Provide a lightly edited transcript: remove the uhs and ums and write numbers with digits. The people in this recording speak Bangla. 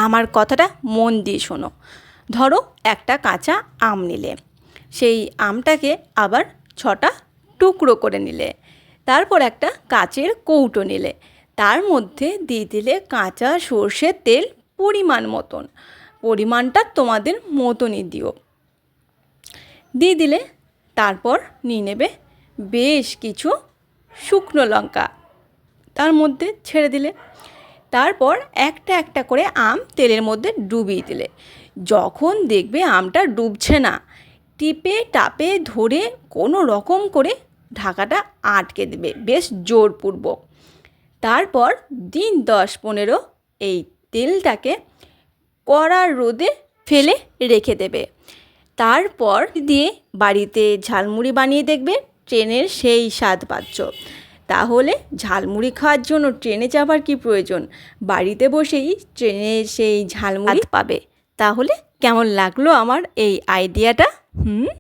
আমার কথাটা মন দিয়ে শোনো। ধরো একটা কাঁচা আম নিলে, সেই আমটাকে আবার 6টা টুকরো করে নিলে, তারপর একটা কাচের কৌটো নিলে, তার মধ্যে দিয়ে দিলে কাঁচা সর্ষের তেল পরিমাণ মতন, পরিমাণটা তোমাদের মতনই দিও, দিয়ে দিলে তারপর নিয়ে নেবে বেশ কিছু শুকনো লঙ্কা, তার মধ্যে ছেড়ে দিলে, তারপর একটা একটা করে আম তেলের মধ্যে ডুবিয়ে দিলে। যখন দেখবে আমটা ডুবছে না, টিপে টাপে ধরে কোনো রকম করে ঢাকাটা আটকে দেবে বেশ জোরপূর্বক। তারপর দিন 10-15 এই তেলটাকে কড়ার রোদে ফেলে রেখে দেবে। তারপর দিয়ে বাড়িতে ঝালমুড়ি বানিয়ে দেখবে ট্রেনের সেই স্বাদ পাচ্ছ। তাহলে ঝালমুড়ি খাওয়ার জন্য ট্রেনে যাবার কি প্রয়োজন, বাড়িতে বসেই ট্রেনের সেই ঝালমুড়ি পাবে। তাহলে কেমন লাগলো আমার এই আইডিয়াটা?